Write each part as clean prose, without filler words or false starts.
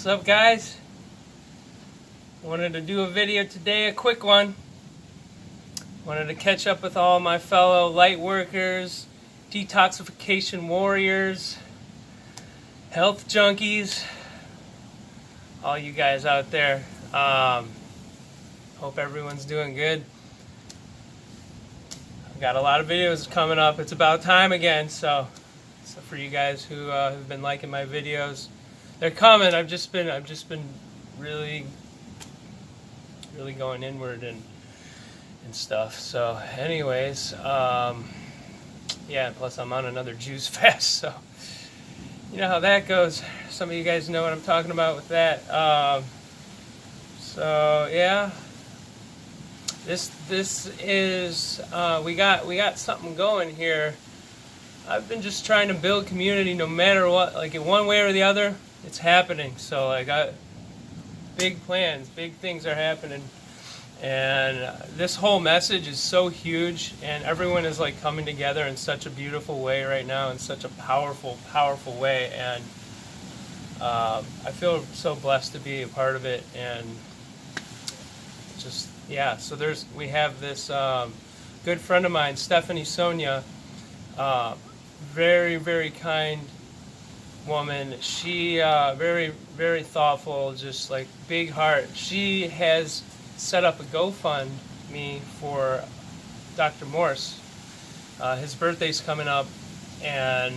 What's up, guys? Wanted to do a video today, a quick one. Wanted to catch up with all my fellow light workers, detoxification warriors, health junkies, all you guys out there. Hope everyone's doing good. I've got a lot of videos coming up. It's about time again, so for you guys who have been liking my videos, they're coming. I've just been really going inward and stuff. So anyways, yeah, plus I'm on another juice fast, so you know how that goes. Some of you guys know what I'm talking about with that. So yeah, this is we got something going here. I've been just trying to build community no matter what, like in one way or the other. It's happening. So I got big plans, big things are happening, and this whole message is so huge, and everyone is like coming together in such a beautiful way right now, in such a powerful way, and I feel so blessed to be a part of it. And just, yeah, so we have this good friend of mine, Stephanie Sonia, very kind woman. She very thoughtful, just like big heart. She has set up a GoFundMe for Dr. Morse. His birthday's coming up, and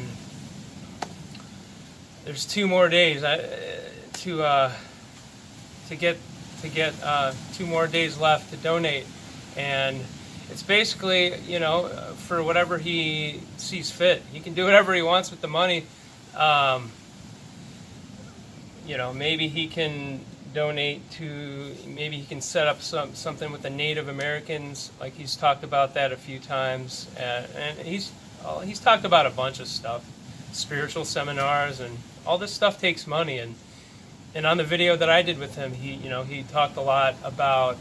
there's 2 more days to get 2 more days left to donate, and it's basically, you know, for whatever he sees fit. He can do whatever he wants with the money. You know, maybe he can donate to, maybe he can set up something with the Native Americans, like he's talked about that a few times, and he's talked about a bunch of stuff, spiritual seminars, and all this stuff takes money. And on the video that I did with him, he talked a lot about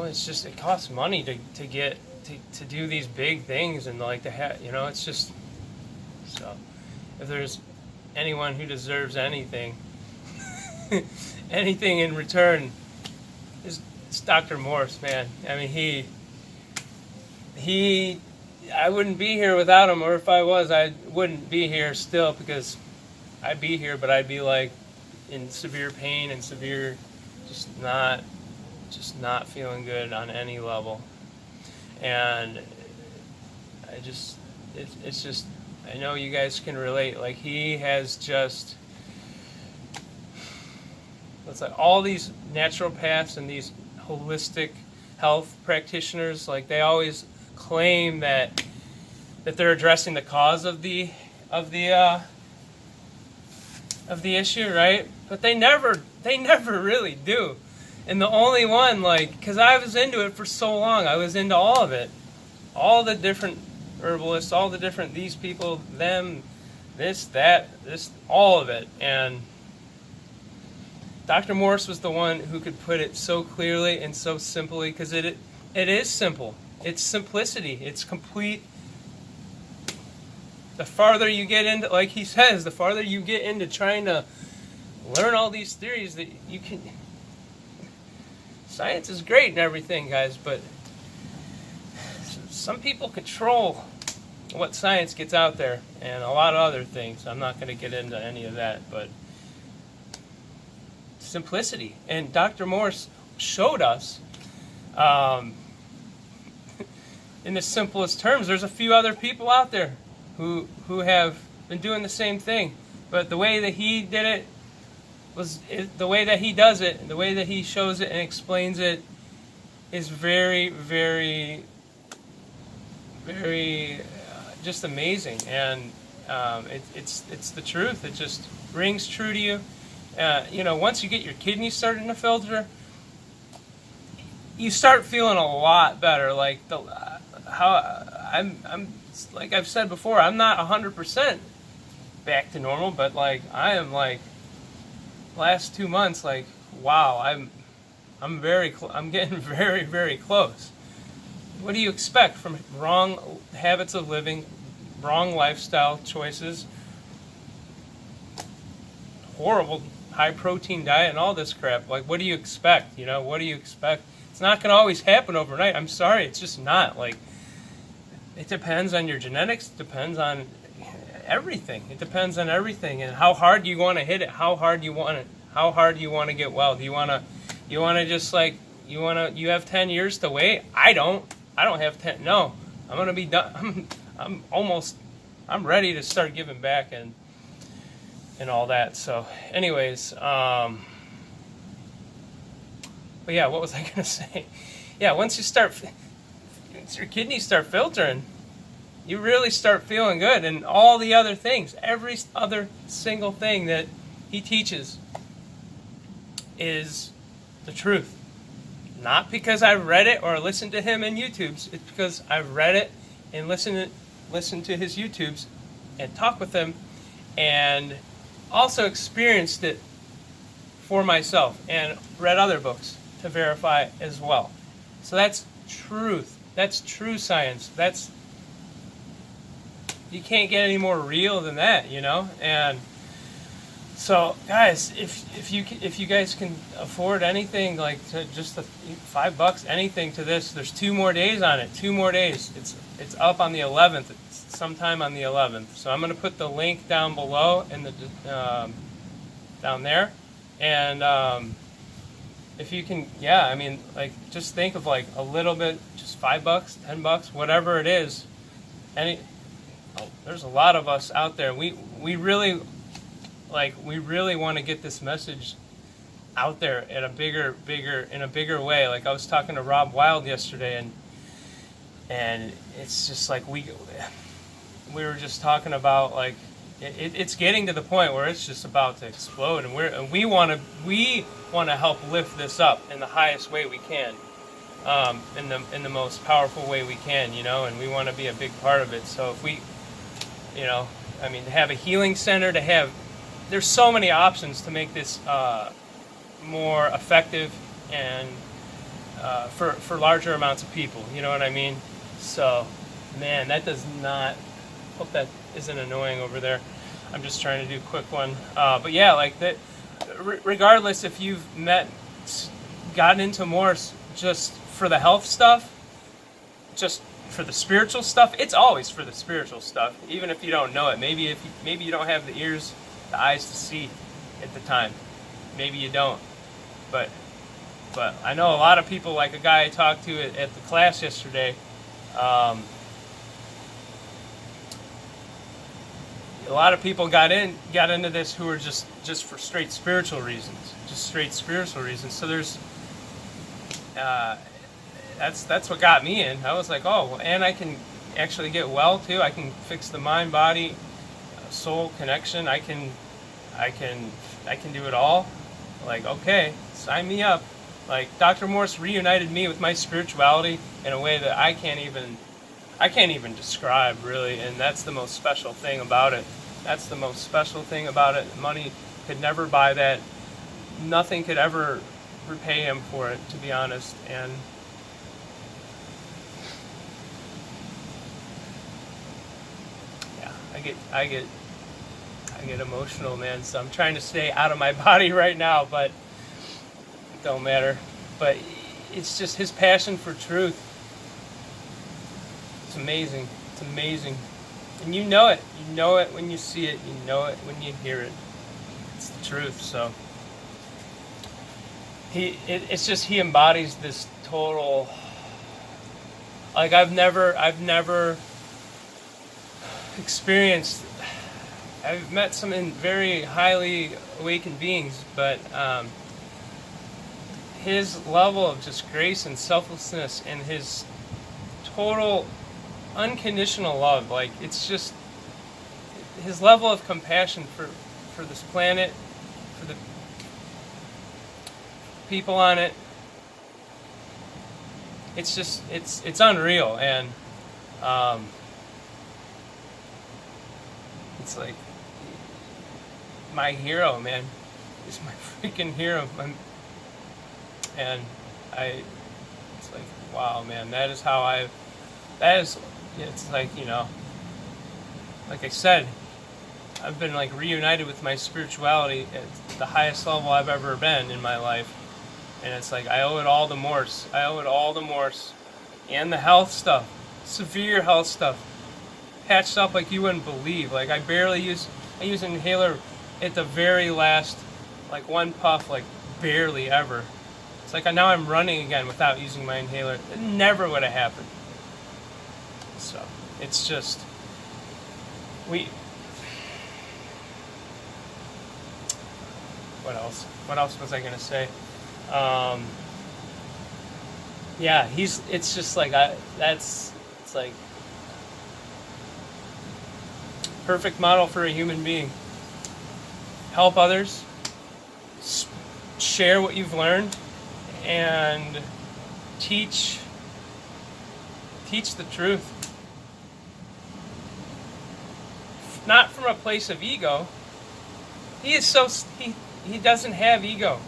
it's just, it costs money to do these big things, and like to have, it's just, so if there's anyone who deserves anything anything in return, it's Dr. Morse, man. I mean, I wouldn't be here without him, or if I was, I wouldn't be here still, because I'd be here, but I'd be like in severe pain and severe, just not feeling good on any level. And it's just, I know you guys can relate. Like, he has just, it's like all these naturopaths and these holistic health practitioners, like they always claim that they're addressing the cause of the issue, right? But they never really do. And the only one, like, because I was into it for so long, I was into all of it, all the different herbalists, all the different, these people, them, this, that, this, all of it. And Dr. Morse was the one who could put it so clearly and so simply, because it is simple. It's simplicity. It's complete. The farther you get into, like he says, the farther you get into trying to learn all these theories, that you can. Science is great and everything, guys, but some people control what science gets out there, and a lot of other things. I'm not going to get into any of that, but simplicity. And Dr. Morse showed us, in the simplest terms. There's a few other people out there who have been doing the same thing, but the way that he did it, the way that he does it, the way that he shows it and explains it, is very just amazing. And it's the truth. It just rings true to you. Once you get your kidneys starting to filter, you start feeling a lot better. Like I'm like I've said before, I'm not 100% back to normal, but like I am, like, last 2 months, like, wow, I'm getting very close. What do you expect from wrong habits of living, wrong lifestyle choices, horrible high protein diet and all this crap. Like, what do you expect? What do you expect? It's not going to always happen overnight. I'm sorry, it's just not. Like, it depends on your genetics, it depends on everything. It depends on everything and how hard you want to hit it, how hard you want to get well. Do you want to just like you have 10 years to wait? I don't have 10. No. I'm going to be done. I'm ready to start giving back and all that. So anyways, but yeah, what was I going to say? Yeah, once your kidneys start filtering, you really start feeling good. And all the other things, every other single thing that he teaches is the truth. Not because I've read it or listened to him in YouTubes. It's because I've read it and listened to his YouTubes and talked with him and also experienced it for myself and read other books to verify as well. So that's truth. That's true science. You can't get any more real than that, And so, guys, if you guys can afford anything like to just the $5, anything to this, there's 2 more days on it. 2 more days. It's up on the 11th. It's sometime on the 11th. So I'm going to put the link down below in the down there, and if you can, just think of like a little bit, just $5, $10, whatever it is. There's a lot of us out there. We really want to get this message out there in a bigger way. Like I was talking to Rob Wild yesterday, and it's just like we were just talking about like it's getting to the point where it's just about to explode, and we want to help lift this up in the highest way we can, in the most powerful way we can, and we want to be a big part of it. So if we, to have a healing center, there's so many options to make this more effective and for larger amounts of people. You know what I mean? So, man, that does not. Hope that isn't annoying over there. I'm just trying to do a quick one. But yeah, like that. Regardless if you've gotten into Morse just for the health stuff, just for the spiritual stuff, it's always for the spiritual stuff. Even if you don't know it, maybe you don't have the ears, the eyes to see at the time. Maybe you don't, but I know a lot of people, like a guy I talked to at the class yesterday. A lot of people got into this who were just for straight spiritual reasons, So there's that's what got me in. I was like, oh, and I can actually get well too. I can fix the mind, body, soul connection. I can do it all. Like, okay, sign me up. Like Dr. Morse reunited me with my spirituality in a way that I can't even describe, really, and that's the most special thing about it. Money could never buy that. Nothing could ever repay him for it, to be honest. And yeah, I get emotional, man. So I'm trying to stay out of my body right now, but it don't matter. But it's just his passion for truth. It's amazing. It's amazing. And you know it. You know it when you see it. You know it when you hear it. It's the truth. So it's just he embodies this total. Like I've never experienced. I've met some very highly awakened beings, but his level of just grace and selflessness and his total unconditional love, like it's just his level of compassion for this planet, for the people on it. It's just it's unreal, and it's like my hero, man. He's my freaking hero. It's like, wow, man, it's like, like I said, I've been like reunited with my spirituality at the highest level I've ever been in my life. And it's like I owe it all to Morse. I owe it all to Morse. And the health stuff. Severe health stuff. Patched up like you wouldn't believe. Like I use an inhaler at the very last, like one puff, like barely ever. It's like now I'm running again without using my inhaler. It never would have happened. So it's just, what else? What else was I gonna say? Yeah, it's just like it's like perfect model for a human being. Help others, share what you've learned, and teach the truth. Not from a place of ego. He doesn't have ego.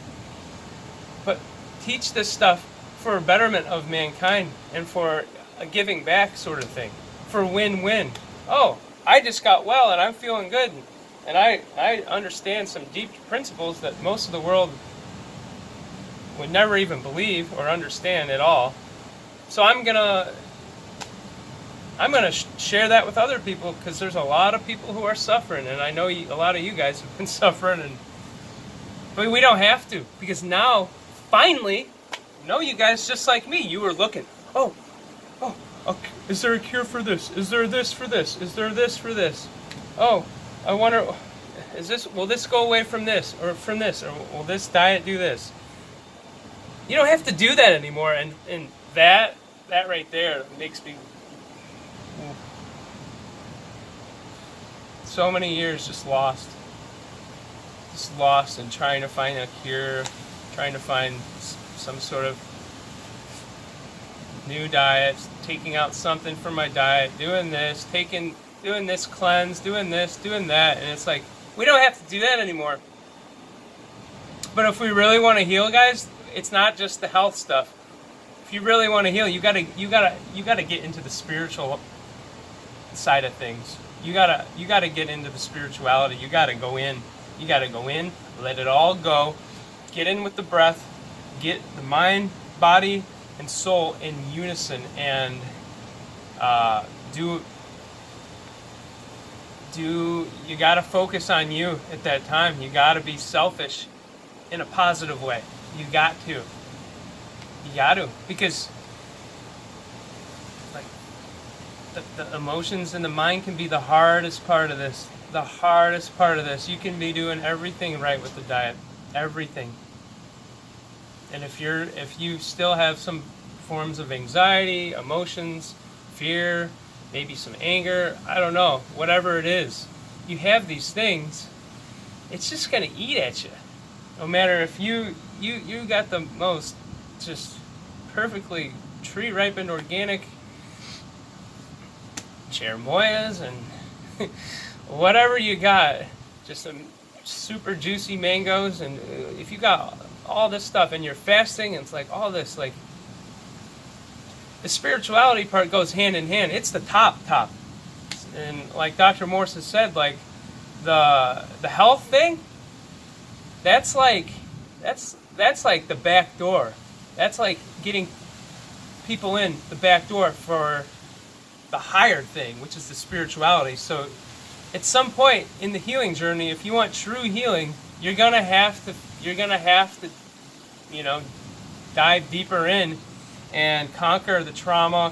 But teach this stuff for a betterment of mankind and for a giving back sort of thing. For win-win. Oh, I just got well and I'm feeling good. And I understand some deep principles that most of the world would never even believe or understand at all. So I'm gonna share that with other people, because there's a lot of people who are suffering, and I know a lot of you guys have been suffering, but we don't have to, because now, finally, you guys just like me, you were looking, okay, is there a cure for this? Is there this for this? Is there this for this? Oh, I wonder, will this go away from this, or will this diet do this? You don't have to do that anymore, and that right there makes me, so many years just lost in trying to find a cure, trying to find some sort of new diet, taking out something from my diet, doing this cleanse, doing this, doing that, and it's like, we don't have to do that anymore. But if we really want to heal, guys, it's not just the health stuff. If you really want to heal, you gotta get into the spiritual side of things. You gotta get into the spirituality. You gotta go in. Let it all go. Get in with the breath. Get the mind, body, and soul in unison, and you gotta focus on you at that time. You gotta be selfish in a positive way. You got to, because like the emotions and the mind can be the hardest part of this. You can be doing everything right with the diet, everything. And if you still have some forms of anxiety, emotions, fear, maybe some anger, I don't know, whatever it is, you have these things, it's just going to eat at you. No matter if you got the most just perfectly tree-ripened organic cherimoyas and whatever you got, just some super juicy mangoes, and if you got all this stuff and you're fasting, and it's like all this, like the spirituality part goes hand in hand. It's the top. And like Dr. Morse has said, like the health thing, that's like the back door. That's like getting people in the back door for the higher thing, which is the spirituality. So at some point in the healing journey, if you want true healing, you're gonna have to dive deeper in and conquer the trauma,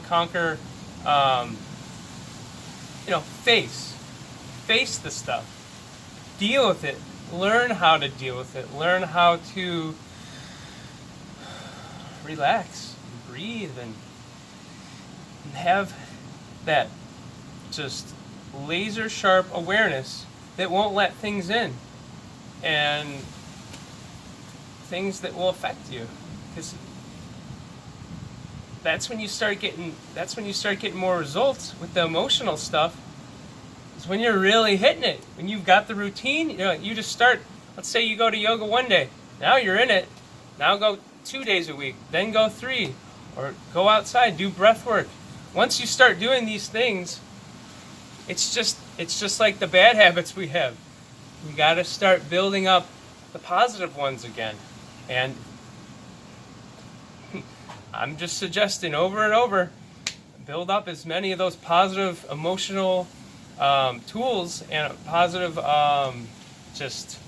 face the stuff, deal with it, learn how to deal with it, learn how to relax, and breathe, and have that just laser sharp awareness that won't let things in, and things that will affect you, because that's when you start getting more results with the emotional stuff. Is when you're really hitting it, when you've got the routine. You just start. Let's say you go to yoga one day, now you're in it. Now go 2 days a week, then go 3, or go outside, do breath work. Once you start doing these things, it's just it's just like the bad habits we have. We got to start building up the positive ones again. And I'm just suggesting over and over, build up as many of those positive emotional tools and positive just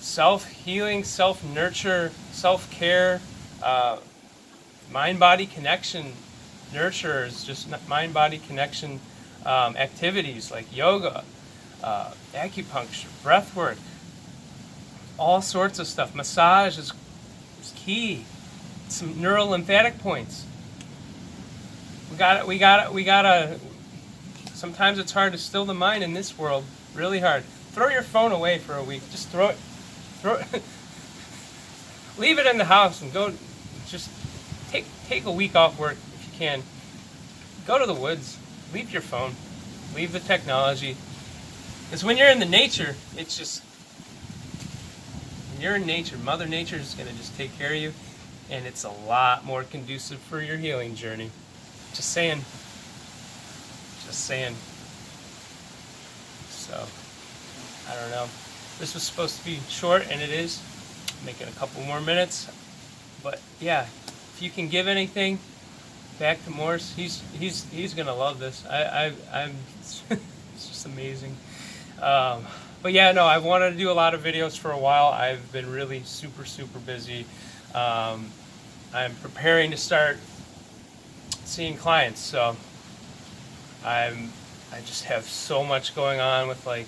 self-healing, self-nurture, self-care, mind-body connection nurturers, just mind-body connection activities like yoga, acupuncture, breath work, all sorts of stuff. Massage is key. Some neurolymphatic points. We gotta. Sometimes it's hard to still the mind in this world. Really hard. Throw your phone away for a week. Just throw it. Leave it in the house and go. Just take a week off work if you can. Go to the woods. Leave your phone. Leave the technology. Because when you're in the nature, it's just. When you're in nature, Mother Nature is gonna just take care of you, and it's a lot more conducive for your healing journey. Just saying. Just saying. So, I don't know. This was supposed to be short, and it is. Making a couple more minutes. But yeah, if you can give anything back to Morse, he's gonna love this. I'm it's just amazing. But yeah, no, I've wanted to do a lot of videos for a while. I've been really super busy. I'm preparing to start seeing clients, so I just have so much going on with like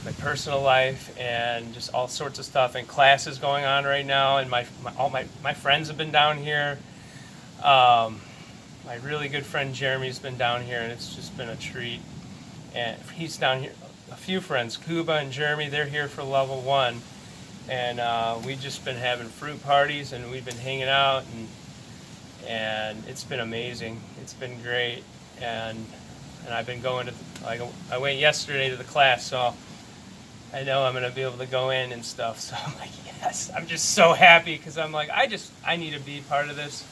my personal life and just all sorts of stuff, and classes going on right now, and all my friends have been down here. My really good friend Jeremy's been down here, and it's just been a treat. And he's down here. A few friends, Kuba and Jeremy, they're here for level 1, and we've just been having fruit parties, and we've been hanging out, and it's been amazing. It's been great, and I've been going to I went yesterday to the class, so I know I'm gonna be able to go in and stuff. So I'm like, yes, I'm just so happy because I'm like, I need to be part of this.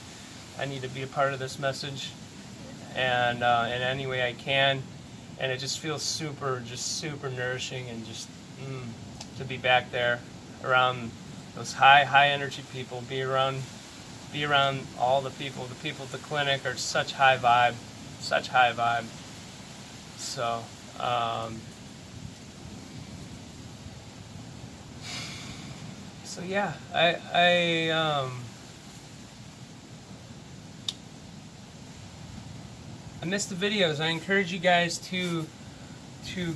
I need to be a part of this message, and in any way I can. And it just feels super nourishing, and just to be back there around those high energy people, be around all the people at the clinic are such high vibe. So so yeah, I missed the videos. I encourage you guys to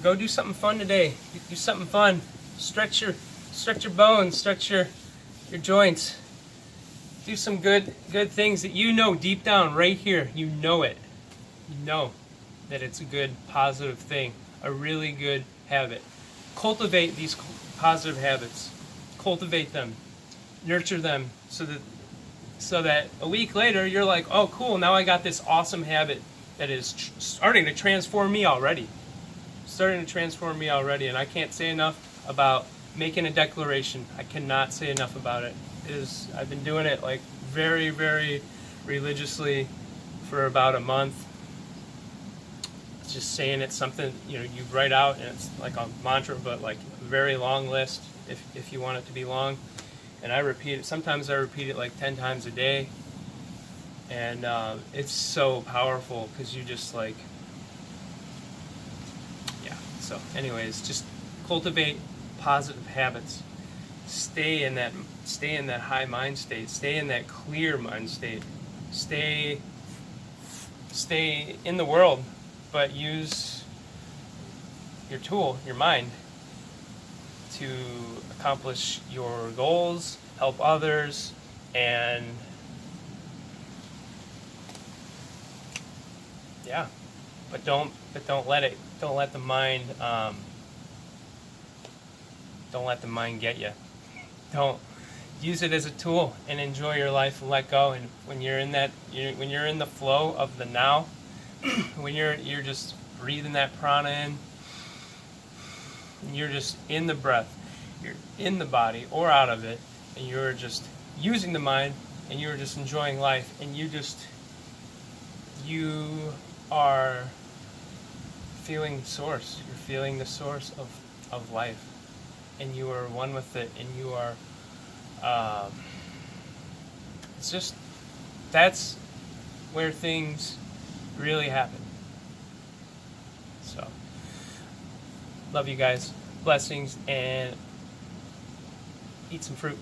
go do something fun today. Do something fun. Stretch your bones. Stretch your joints. Do some good things that you know deep down right here. You know it. You know that it's a good positive thing. A really good habit. Cultivate these positive habits. Cultivate them. Nurture them so that a week later you're like, oh cool, now I got this awesome habit that is starting to transform me already. And I can't say enough about making a declaration. I cannot say enough about it. I've been doing it like very religiously for about a month. It's just saying it's something you write out, and it's like a mantra, but like a very long list if you want it to be long. And I repeat it. Sometimes I repeat it like 10 times a day. And it's so powerful because you just like, yeah. So anyways, just cultivate positive habits. Stay in that high mind state. Stay in that clear mind state. Stay in the world, but use your tool, your mind, to accomplish your goals, help others, and yeah, but don't let the mind get you. Don't use it as a tool and enjoy your life and let go. And when you're in the flow of the now, when you're just breathing that prana in, and you're just in the breath, you're in the body or out of it, and you're just using the mind, and you're just enjoying life, and you are feeling source. You're feeling the source of life, and you are one with it, and you are. It's just, that's where things really happen. So, love you guys. Blessings, and eat some fruit.